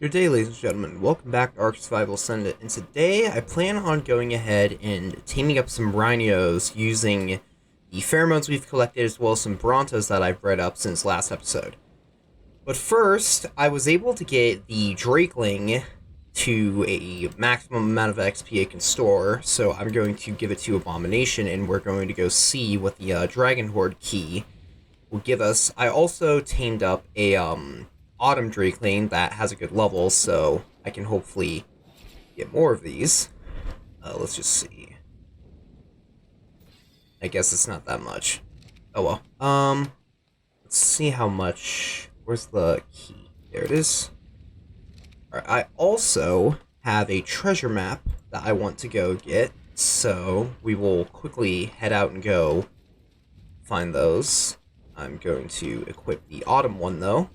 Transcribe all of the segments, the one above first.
Good day, ladies and gentlemen. Welcome back to Ark Survival Ascended, and today I plan on going ahead and teaming up some Rhynios using the pheromones we've collected as well as some Brontos that I've bred up since last episode. But first, I was able to get the Drakeling to a maximum amount of XP it can store, so I'm going to give it to Abomination, and we're going to go see what the Dragon Horde key will give us. I also tamed up a Autumn Drakeling that has a good level, so I can hopefully get more of these. Let's just see. I guess it's not that much. Oh well. Let's see how much. Where's the key? There it is. Alright, I also have a treasure map that I want to go get, so we will quickly head out and go find those. I'm going to equip the Autumn one, though.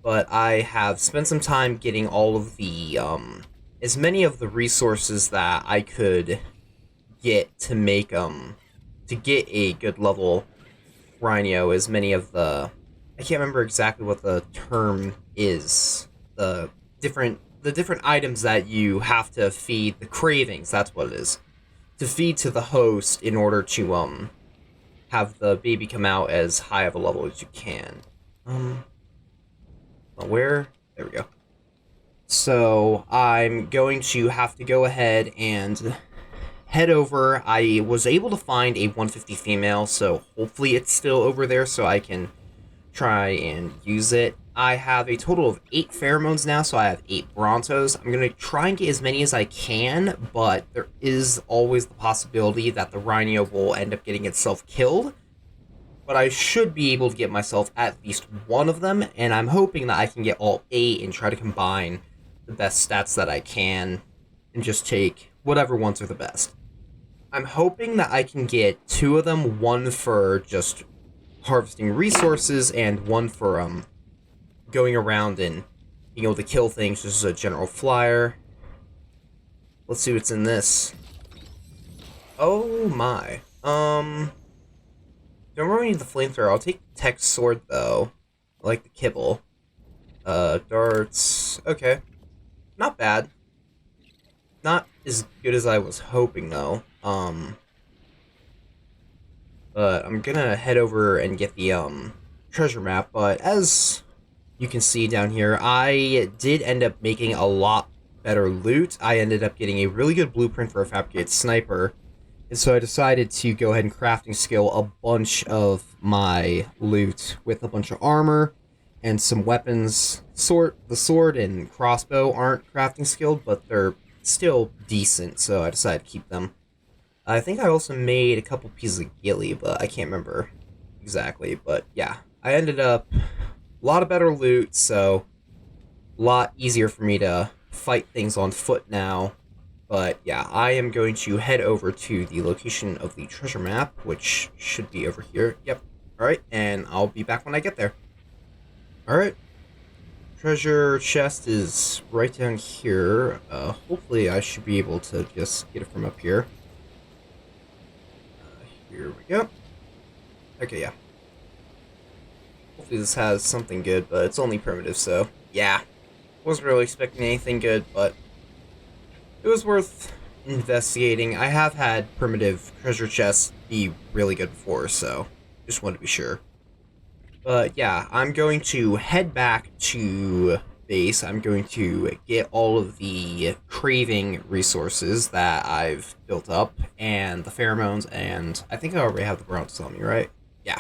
But I have spent some time getting all of the, as many of the resources that I could get to make, to get a good level Rhynio, as many of the, I can't remember exactly what the term is, the different items that you have to feed, the cravings, that's what it is, to feed to the host in order to, have the baby come out as high of a level as you can. Where? There we go. So, I'm going to have to go ahead and head over. I was able to find a 150 female, so hopefully it's still over there so I can try and use it. I have a total of 8 pheromones now, so I have 8 Brontos. I'm going to try and get as many as I can, but there is always the possibility that the Rhynio will end up getting itself killed. But I should be able to get myself at least one of them, and I'm hoping that I can get all 8 and try to combine the best stats that I can and just take whatever ones are the best. I'm hoping that I can get 2 of them, one for just harvesting resources and one for going around and being able to kill things just as a general flyer. Let's see what's in this. Oh my. Don't really need the flamethrower. I'll take Tech Sword, though. I like the kibble. Darts. Okay. Not bad. Not as good as I was hoping, though. But I'm gonna head over and get the, treasure map. But as you can see down here, I did end up making a lot better loot. I ended up getting a really good blueprint for a fabricated sniper. And so I decided to go ahead and crafting skill a bunch of my loot with a bunch of armor and some weapons. The sword and crossbow aren't crafting skilled, but they're still decent, so I decided to keep them. I think I also made a couple pieces of ghillie, but I can't remember exactly. But yeah, I ended up a lot of better loot, so a lot easier for me to fight things on foot now. But yeah, I am going to head over to the location of the treasure map, which should be over here. Yep. Alright, and I'll be back when I get there. Alright. Treasure chest is right down here. Hopefully I should be able to just get it from up here. Here we go. Okay, yeah. Hopefully this has something good, but it's only primitive, so yeah. Wasn't really expecting anything good, but it was worth investigating. I have had primitive treasure chests be really good before, so just wanted to be sure. But yeah, I'm going to head back to base. I'm going to get all of the craving resources that I've built up, and the pheromones, and I think I already have the Brontos on me, right? Yeah.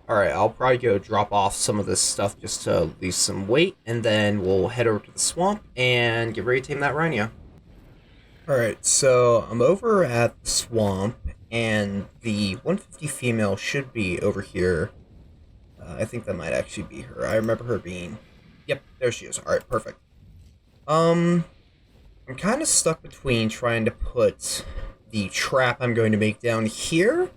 Alright, I'll probably go drop off some of this stuff just to lose some weight, and then we'll head over to the swamp and get ready to tame that Rhynio. Alright, so I'm over at the swamp, and the 150 female should be over here. I think that might actually be her. I remember her being... Yep, there she is. Alright, perfect. I'm kind of stuck between trying to put the trap I'm going to make down here,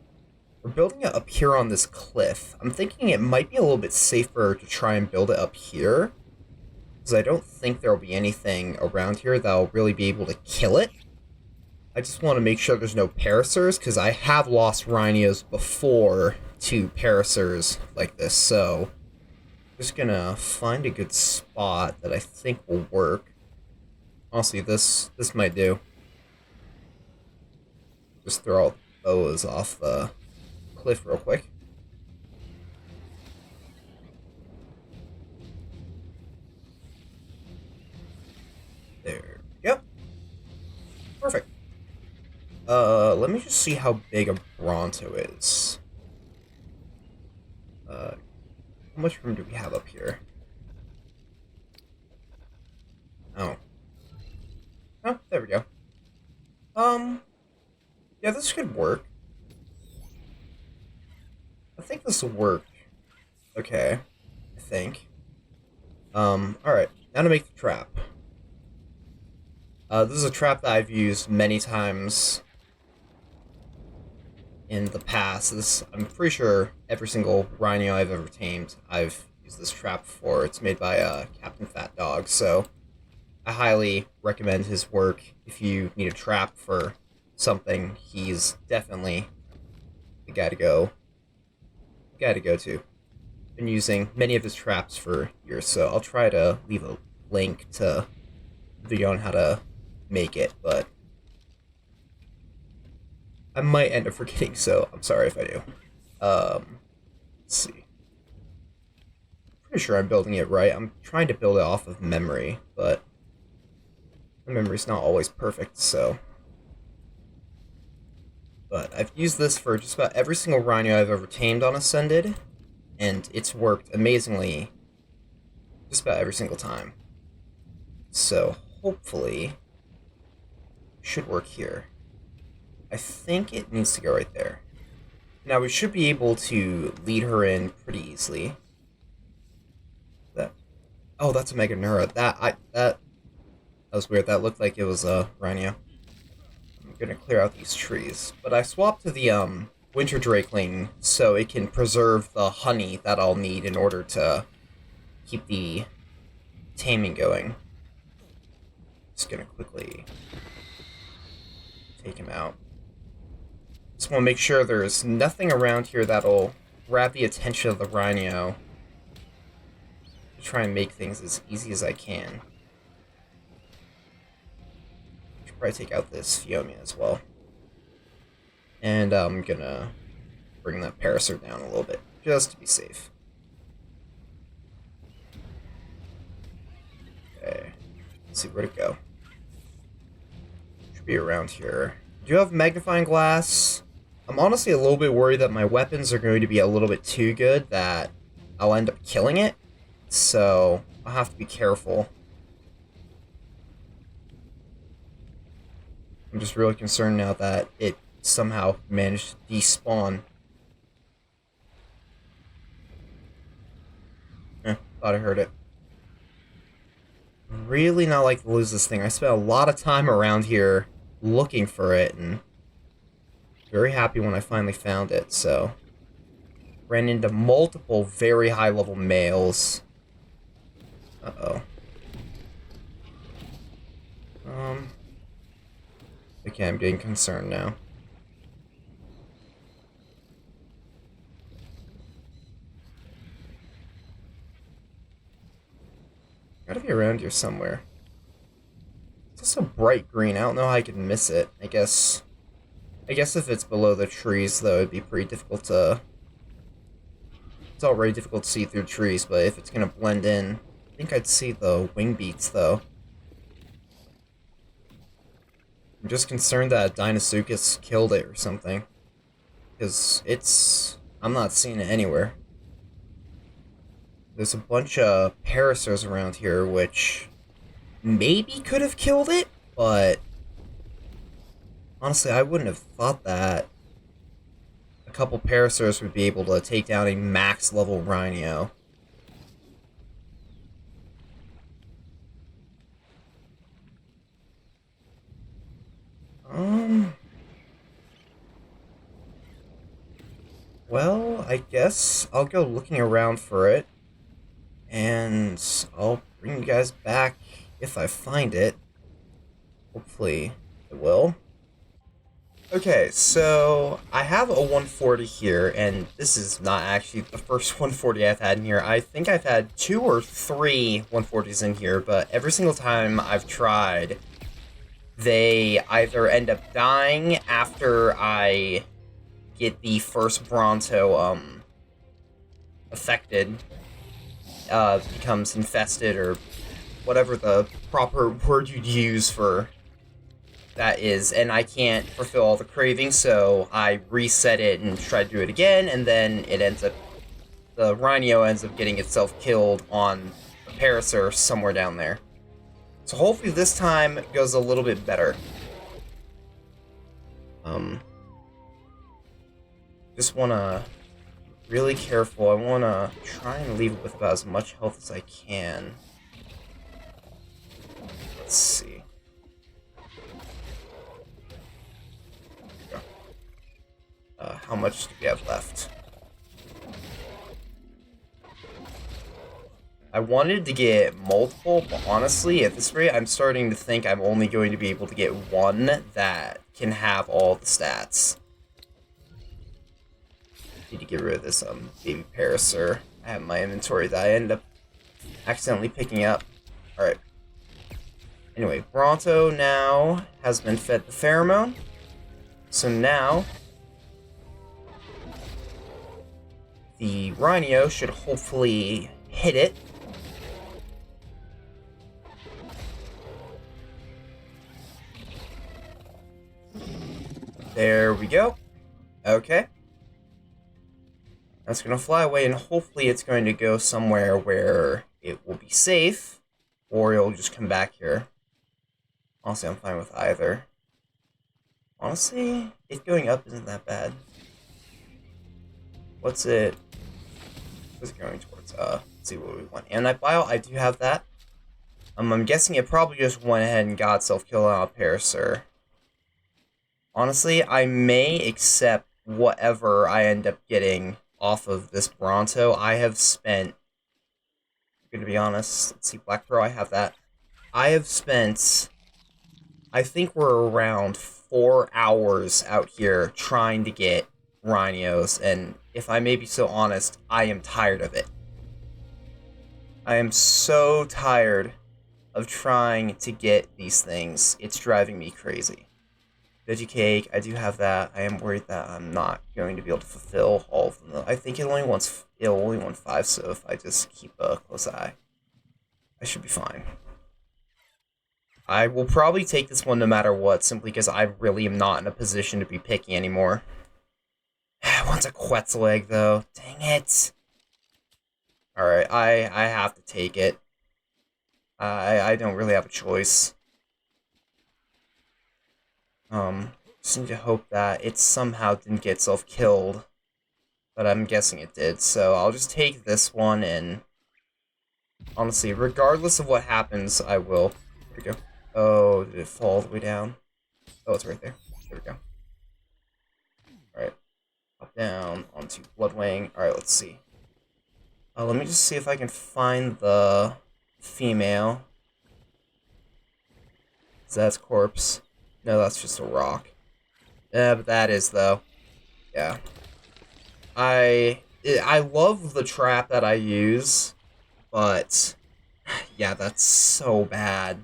or building it up here on this cliff. I'm thinking it might be a little bit safer to try and build it up here, because I don't think there will be anything around here that will really be able to kill it. I just want to make sure there's no parasers, because I have lost Rhynios before to parasers like this, so Just gonna find a good spot that I think will work. Honestly, this might do. Just throw all the boas off the cliff real quick. There. Yep. Perfect. Let me just see how big a Bronto is. How much room do we have up here? Oh. Oh, there we go. Yeah, this could work. I think this will work. Okay. I think. Alright. Now to make the trap. This is a trap that I've used many times in the past. I'm pretty sure every single Rhynio I've ever tamed, I've used this trap for. It's made by Captain Fatdog, so I highly recommend his work. If you need a trap for something, he's definitely the guy to go. To. Been using many of his traps for years, so I'll try to leave a link to the video on how to make it, but I might end up forgetting, so I'm sorry if I do. Let's see. Pretty sure I'm building it right. I'm trying to build it off of memory, but the memory's not always perfect, so. But I've used this for just about every single Rhynio I've ever tamed on Ascended, and it's worked amazingly just about every single time. So, hopefully, it should work here. I think it needs to go right there. Now, we should be able to lead her in pretty easily. Oh, that's a Meganura. That was weird. That looked like it was a Rhynio. I'm gonna clear out these trees. But I swapped to the Winter Drakeling so it can preserve the honey that I'll need in order to keep the taming going. Just gonna quickly take him out. Just want to make sure there's nothing around here that'll grab the attention of the Rhynio. Try and make things as easy as I can. Should probably take out this Phiomia as well. And I'm gonna bring that Parasaur down a little bit, just to be safe. Okay. Let's see where to go. Should be around here. Do you have magnifying glass? I'm honestly a little bit worried that my weapons are going to be a little bit too good that I'll end up killing it. So, I'll have to be careful. I'm just really concerned now that it somehow managed to despawn. Thought I heard it. Really not like to lose this thing. I spent a lot of time around here looking for it, and very happy when I finally found it, so. Ran into multiple very high-level males. Uh-oh. Okay, I'm getting concerned now. Gotta be around here somewhere. It's also bright green. I don't know how I can miss it. I guess if it's below the trees, though, it'd be pretty difficult to. It's already difficult to see through trees, but if it's gonna blend in, I think I'd see the wing beats, though. I'm just concerned that Deinosuchus killed it or something. Because I'm not seeing it anywhere. There's a bunch of Parasaurs around here, which maybe could have killed it, but honestly, I wouldn't have thought that a couple Parasaurs would be able to take down a max level Rhynio. Well, I guess I'll go looking around for it, and I'll bring you guys back if I find it. Hopefully, it will. Okay, so I have a 140 here, and this is not actually the first 140 I've had in here. I think I've had 2 or 3 140s in here, but every single time I've tried, they either end up dying after I get the first Bronto, affected, becomes infested, or whatever the proper word you'd use for that is, and I can't fulfill all the cravings, so I reset it and try to do it again, and then it ends up, the Rhynio ends up getting itself killed on a Parasaur somewhere down there. So hopefully this time it goes a little bit better. Just wanna be really careful. I wanna try and leave it with about as much health as I can. Let's see. How much do we have left? I wanted to get multiple, but honestly, at this rate, I'm starting to think I'm only going to be able to get one that can have all the stats. Need to get rid of this baby Parasaur I have in my inventory that I end up accidentally picking up. Alright. Anyway, Bronto now has been fed the pheromone. So now the Rhynio should hopefully hit it. There we go. Okay. That's going to fly away, and hopefully it's going to go somewhere where it will be safe, or it'll just come back here. Honestly, I'm fine with either. Honestly, it going up isn't that bad. What's it going towards? Let's see what we want. Antibio, I do have that. I'm guessing it probably just went ahead and got self-killed on a Parasaur. Honestly, I may accept whatever I end up getting off of this Bronto. I have spent, I'm gonna be honest, let's see, Black Pearl, I have that. I have spent, I think we're around 4 hours out here trying to get Rhynios, and if I may be so honest, I am tired of it. I am so tired of trying to get these things. It's driving me crazy. Veggie cake, I do have that. I am worried that I'm not going to be able to fulfill all of them, though. I think it'll only want 5, so if I just keep a close eye, I should be fine. I will probably take this one no matter what, simply because I really am not in a position to be picky anymore. I want a Quetzal egg, though. Dang it. Alright, I have to take it. I don't really have a choice. Just need to hope that it somehow didn't get self-killed. But I'm guessing it did, so I'll just take this one, and honestly, regardless of what happens, I will. There we go. Oh, did it fall all the way down? Oh, it's right there. There we go. Alright. Up, down, onto Bloodwing. Alright, let's see. Let me just see if I can find the female. Is that its corpse? No, that's just a rock. Yeah, but that is, though. Yeah. I love the trap that I use, but yeah, that's so bad.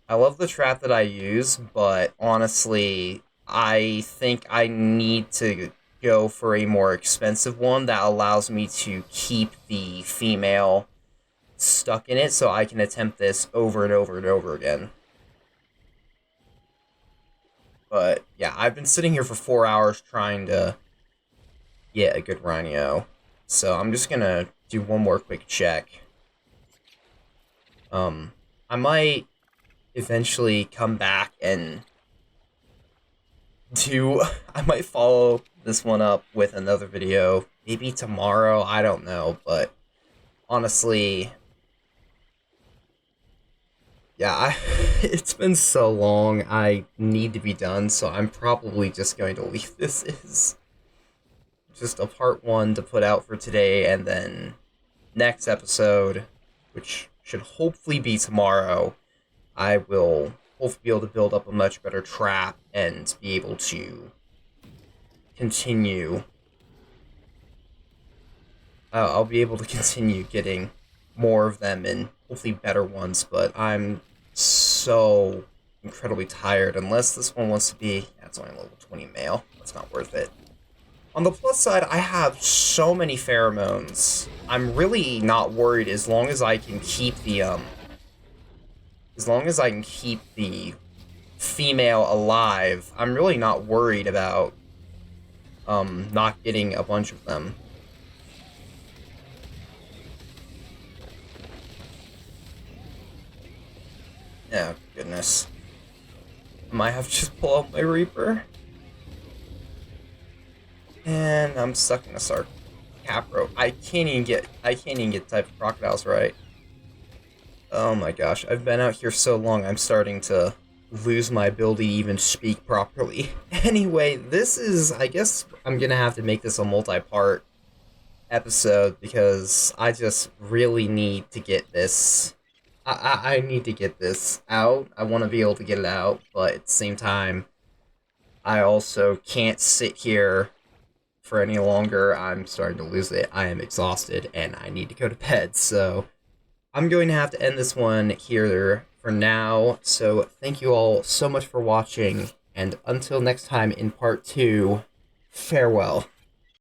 I love the trap that I use, but honestly, I think I need to go for a more expensive one that allows me to keep the female stuck in it so I can attempt this over and over and over again. But yeah, I've been sitting here for 4 hours trying to get a good Rhynio. So I'm just gonna do one more quick check. I might eventually come back and I might follow this one up with another video. Maybe tomorrow, I don't know, but honestly, yeah, it's been so long, I need to be done, so I'm probably just going to leave this as just a part 1 to put out for today, and then next episode, which should hopefully be tomorrow, I will hopefully be able to build up a much better trap and be able to continue. I'll be able to continue getting more of them and hopefully better ones, but I'm so incredibly tired. Unless this one wants to be, yeah, it's only level 20 male. That's not worth it. On the plus side, I have so many pheromones. I'm really not worried as long as I can keep the female alive. I'm really not worried about not getting a bunch of them. Oh goodness. I might have to just pull out my Reaper. And I'm stuck in a Sark cap rope. I can't even get the type of crocodiles right. Oh my gosh, I've been out here so long I'm starting to lose my ability to even speak properly. Anyway, this is, I guess I'm gonna have to make this a multi-part episode because I just really need to get this. I need to get this out. I want to be able to get it out, but at the same time, I also can't sit here for any longer. I'm starting to lose it. I am exhausted and I need to go to bed. So I'm going to have to end this one here for now. So thank you all so much for watching. And until next time in part 2, farewell.